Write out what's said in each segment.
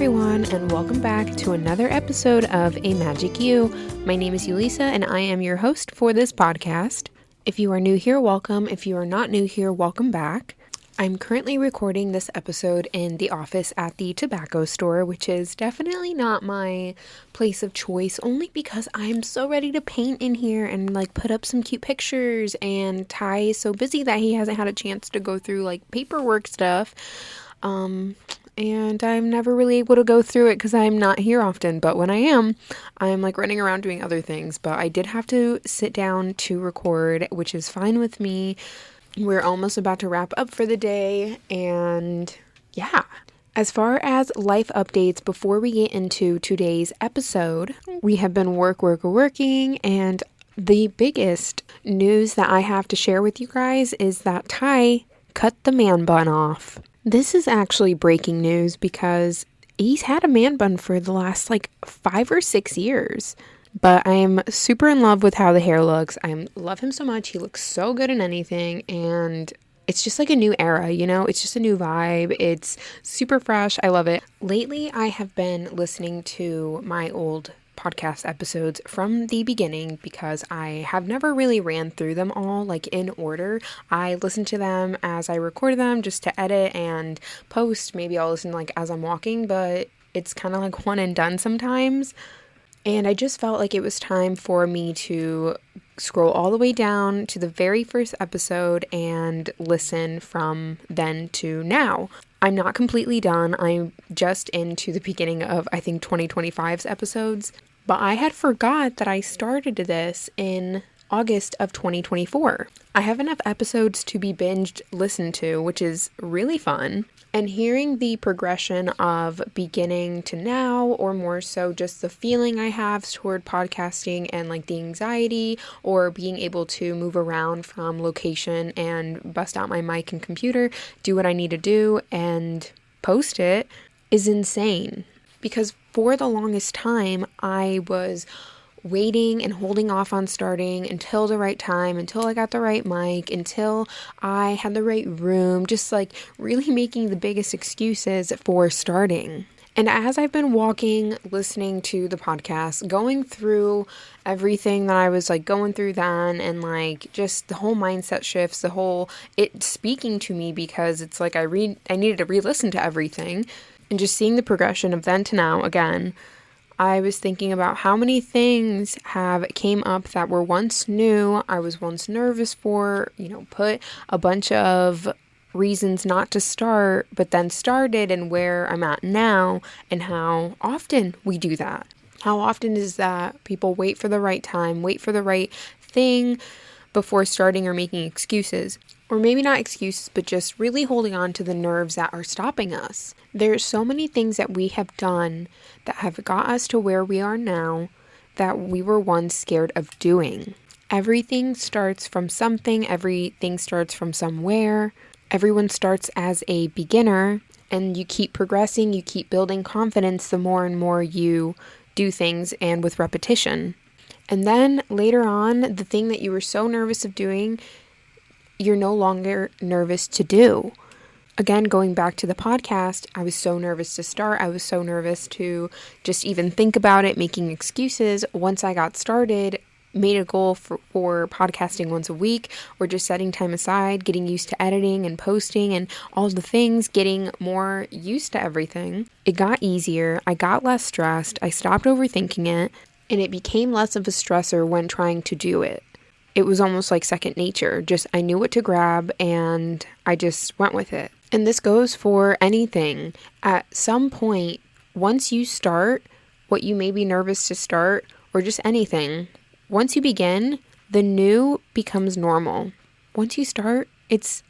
everyone, and welcome back to another episode of A Magic You. My name is Yulisa, and I am your host for this podcast. If you are new here, welcome. If you are not new here, welcome back. I'm currently recording this episode in the office at the tobacco store, which is definitely not my place of choice, only because I'm so ready to paint in here and put up some cute pictures, and Ty is so busy that he hasn't had a chance to go through paperwork stuff. And I'm never really able to go through it because I'm not here often. But when I am, I'm running around doing other things. But I did have to sit down to record, which is fine with me. We're almost about to wrap up for the day. And yeah. As far as life updates, before we get into today's episode, we have been working. And the biggest news that I have to share with you guys is that Ty cut the man bun off. This is actually breaking news because he's had a man bun for the last 5 or 6 years. But I am super in love with how the hair looks. I love him so much. He looks so good in anything. And it's just a new era, It's just a new vibe. It's super fresh. I love it. Lately, I have been listening to my old podcast episodes from the beginning because I have never really ran through them all in order. I listen to them as I record them just to edit and post. Maybe I'll listen as I'm walking, but it's kind of one and done sometimes. And I just felt like it was time for me to scroll all the way down to the very first episode and listen from then to now. I'm not completely done. I'm just into the beginning of, I think, 2025's episodes. But I had forgot that I started this in August of 2024. I have enough episodes to be binged listened to, which is really fun. And hearing the progression of beginning to now, or more so just the feeling I have toward podcasting and the anxiety or being able to move around from location and bust out my mic and computer, do what I need to do and post it is insane. Because for the longest time, I was waiting and holding off on starting until the right time, until I got the right mic, until I had the right room, just really making the biggest excuses for starting. And as I've been walking, listening to the podcast, going through everything that I was going through then, and just the whole mindset shifts, it speaking to me because it's I needed to re-listen to everything. And just seeing the progression of then to now again, I was thinking about how many things have came up that were once new, I was once nervous for, put a bunch of reasons not to start, but then started, and where I'm at now, and how often we do that. How often is that people wait for the right time, wait for the right thing before starting or making excuses. Or maybe not excuses, but just really holding on to the nerves that are stopping us. There's so many things that we have done that have got us to where we are now that we were once scared of doing. Everything starts from something. Everything starts from somewhere. Everyone starts as a beginner, and you keep progressing. You keep building confidence the more and more you do things, and with repetition. And then later on, the thing that you were so nervous of doing, you're no longer nervous to do. Again, going back to the podcast, I was so nervous to start. I was so nervous to just even think about it, making excuses. Once I got started, made a goal for podcasting once a week, or just setting time aside, getting used to editing and posting and all the things, getting more used to everything. It got easier. I got less stressed. I stopped overthinking it, and it became less of a stressor when trying to do it. It was almost like second nature. Just I knew what to grab and I just went with it. And this goes for anything. At some point, once you start what you may be nervous to start, or just anything, once you begin, the new becomes normal. Once you start, it's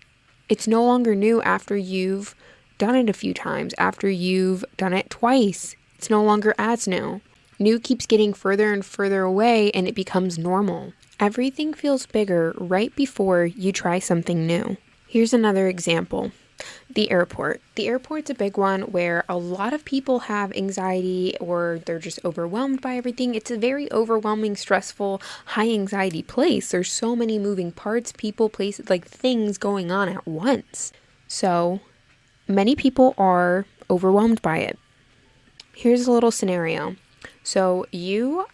no longer new after you've done it a few times, after you've done it twice. It's no longer as new. New keeps getting further and further away, and it becomes normal. Everything feels bigger right before you try something new. Here's another example. The airport. The airport's a big one where a lot of people have anxiety, or they're just overwhelmed by everything. It's a very overwhelming, stressful, high anxiety place. There's so many moving parts, people, places, things going on at once. So many people are overwhelmed by it. Here's a little scenario. So you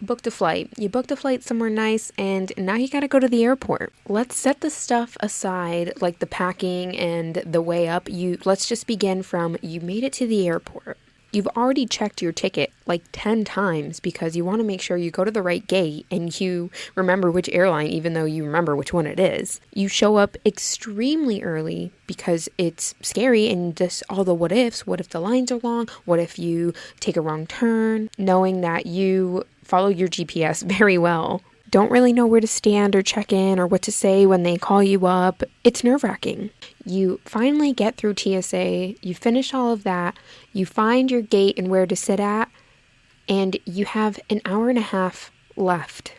booked a flight. You booked a flight somewhere nice, and now you got to go to the airport. Let's set the stuff aside, like the packing and the way up. Let's just begin from you made it to the airport. You've already checked your ticket like 10 times because you want to make sure you go to the right gate and you remember which airline, even though you remember which one it is. You show up extremely early because it's scary and just all the what ifs. What if the lines are long? What if you take a wrong turn? Knowing that you follow your GPS very well. Don't really know where to stand or check in or what to say when they call you up. It's nerve-wracking. You finally get through TSA, you finish all of that, you find your gate and where to sit at, and you have an hour and a half left.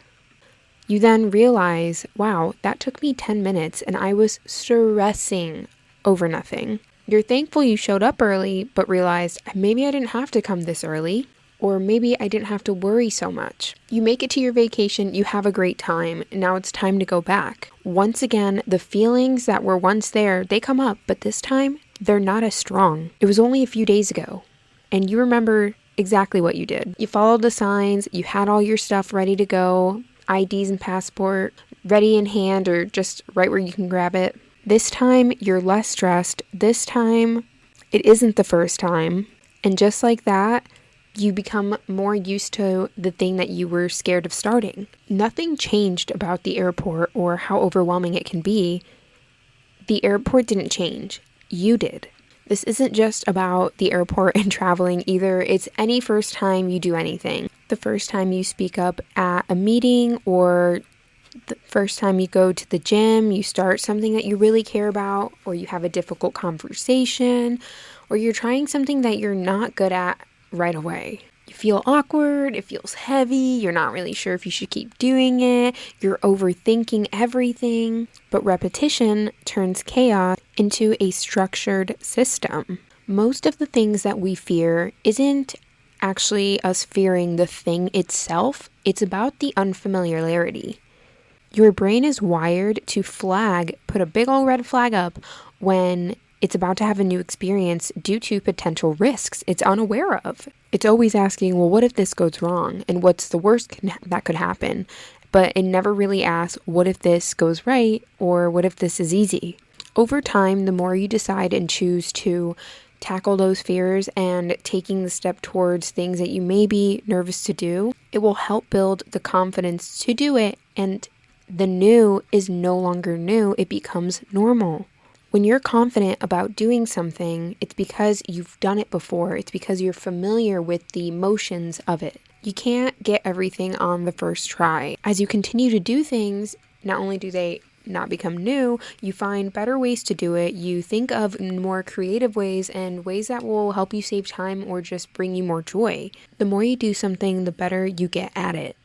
You then realize, wow, that took me 10 minutes and I was stressing over nothing. You're thankful you showed up early, but realized maybe I didn't have to come this early. Or maybe I didn't have to worry so much. You make it to your vacation, you have a great time, now it's time to go back. Once again, the feelings that were once there, they come up, but this time, they're not as strong. It was only a few days ago, and you remember exactly what you did. You followed the signs, you had all your stuff ready to go, IDs and passport, ready in hand or just right where you can grab it. This time, you're less stressed. This time, it isn't the first time. And just like that, you become more used to the thing that you were scared of starting. Nothing changed about the airport or how overwhelming it can be. The airport didn't change. You did. This isn't just about the airport and traveling either. It's any first time you do anything. The first time you speak up at a meeting, or the first time you go to the gym, you start something that you really care about, or you have a difficult conversation, or you're trying something that you're not good at right away. You feel awkward, it feels heavy, you're not really sure if you should keep doing it, you're overthinking everything, but repetition turns chaos into a structured system. Most of the things that we fear isn't actually us fearing the thing itself, it's about the unfamiliarity. Your brain is wired to put a big old red flag up when it's about to have a new experience due to potential risks it's unaware of. It's always asking, well, what if this goes wrong? And what's the worst that could happen? But it never really asks, what if this goes right? Or what if this is easy? Over time, the more you decide and choose to tackle those fears and taking the step towards things that you may be nervous to do, it will help build the confidence to do it. And the new is no longer new. It becomes normal. When you're confident about doing something, it's because you've done it before. It's because you're familiar with the motions of it. You can't get everything on the first try. As you continue to do things, not only do they not become new, you find better ways to do it. You think of more creative ways and ways that will help you save time or just bring you more joy. The more you do something, the better you get at it.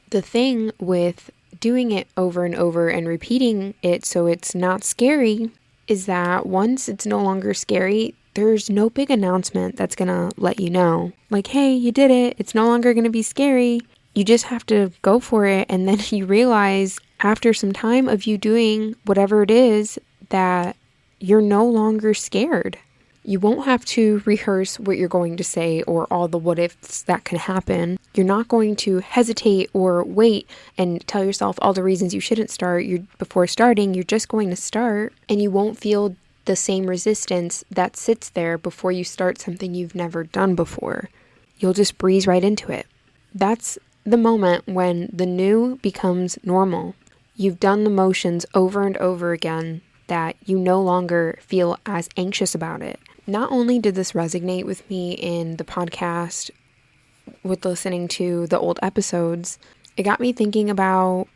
The thing with doing it over and over and repeating it so it's not scary is that once it's no longer scary, there's no big announcement that's gonna let you know. Like, hey, you did it. It's no longer gonna be scary. You just have to go for it. And then you realize after some time of you doing whatever it is that you're no longer scared. You won't have to rehearse what you're going to say or all the what ifs that can happen. You're not going to hesitate or wait and tell yourself all the reasons you shouldn't start. Before starting, you're just going to start, and you won't feel the same resistance that sits there before you start something you've never done before. You'll just breeze right into it. That's the moment when the new becomes normal. You've done the motions over and over again that you no longer feel as anxious about it. Not only did this resonate with me in the podcast with listening to the old episodes, it got me thinking about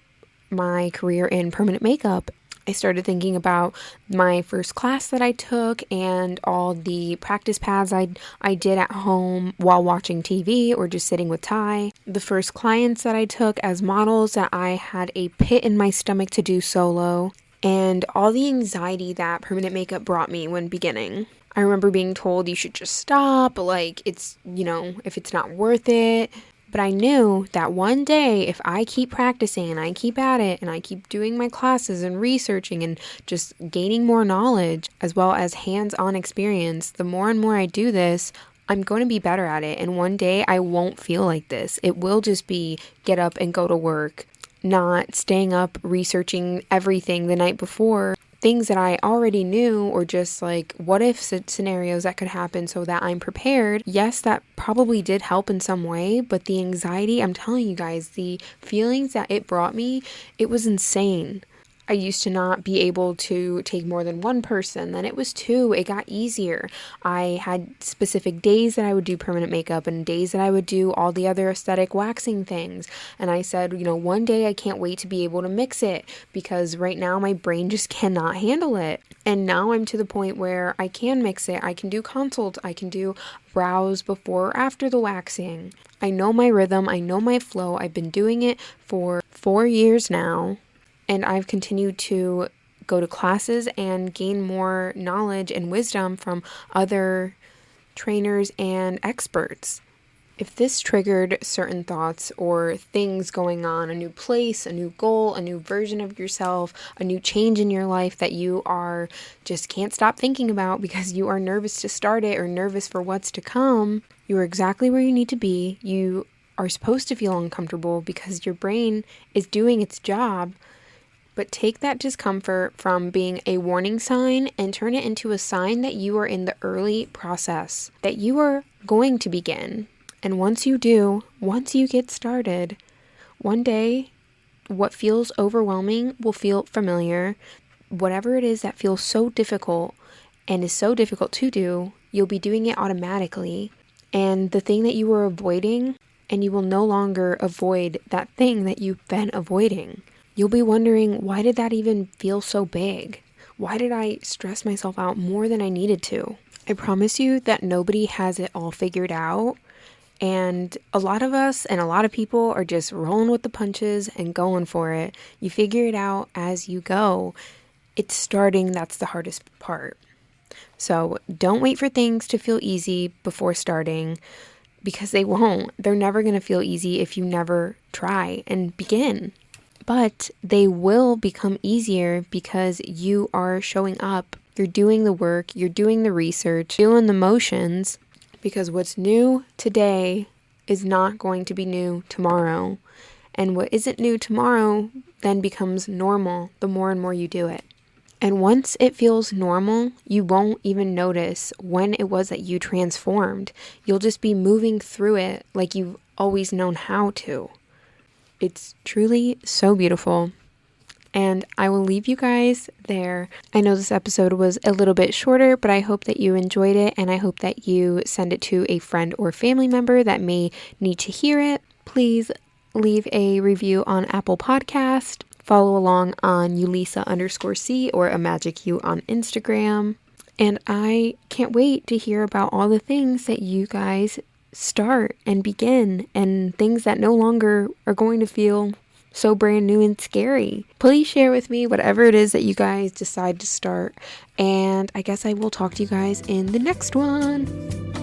my career in permanent makeup. I started thinking about my first class that I took and all the practice pads I did at home while watching TV or just sitting with Ty. The first clients that I took as models that I had a pit in my stomach to do solo, and all the anxiety that permanent makeup brought me when beginning. I remember being told you should just stop, like it's, if it's not worth it. But I knew that one day, if I keep practicing and I keep at it and I keep doing my classes and researching and just gaining more knowledge as well as hands-on experience, the more and more I do this, I'm going to be better at it. And one day I won't feel like this. It will just be get up and go to work, not staying up researching everything the night before, things that I already knew, or just like what if scenarios that could happen so that I'm prepared. Yes, that probably did help in some way, but the anxiety, I'm telling you guys, the feelings that it brought me, it was insane. I used to not be able to take more than one person. Then it was two. It got easier. I had specific days that I would do permanent makeup and days that I would do all the other aesthetic waxing things. And I said, one day I can't wait to be able to mix it because right now my brain just cannot handle it. And now I'm to the point where I can mix it. I can do consults. I can do brows before or after the waxing. I know my rhythm. I know my flow. I've been doing it for 4 years now. And I've continued to go to classes and gain more knowledge and wisdom from other trainers and experts. If this triggered certain thoughts or things going on, a new place, a new goal, a new version of yourself, a new change in your life that you are just can't stop thinking about because you are nervous to start it or nervous for what's to come, you are exactly where you need to be. You are supposed to feel uncomfortable because your brain is doing its job. But take that discomfort from being a warning sign and turn it into a sign that you are in the early process, that you are going to begin. And once you do, once you get started, one day, what feels overwhelming will feel familiar. Whatever it is that feels so difficult and is so difficult to do, you'll be doing it automatically. And the thing that you were avoiding, and you will no longer avoid that thing that you've been avoiding. You'll be wondering, why did that even feel so big? Why did I stress myself out more than I needed to? I promise you that nobody has it all figured out. And a lot of us and a lot of people are just rolling with the punches and going for it. You figure it out as you go. It's starting that's the hardest part. So don't wait for things to feel easy before starting, because they won't. They're never going to feel easy if you never try and begin. But they will become easier because you are showing up. You're doing the work. You're doing the research, doing the motions. Because what's new today is not going to be new tomorrow. And what isn't new tomorrow then becomes normal the more and more you do it. And once it feels normal, you won't even notice when it was that you transformed. You'll just be moving through it like you've always known how to. It's truly so beautiful. And I will leave you guys there. I know this episode was a little bit shorter, but I hope that you enjoyed it, and I hope that you send it to a friend or family member that may need to hear it. Please leave a review on Apple Podcast. Follow along on Ulisa_C or ImagicU on Instagram. And I can't wait to hear about all the things that you guys start and begin, and things that no longer are going to feel so brand new and scary. Please share with me whatever it is that you guys decide to start, and I guess I will talk to you guys in the next one.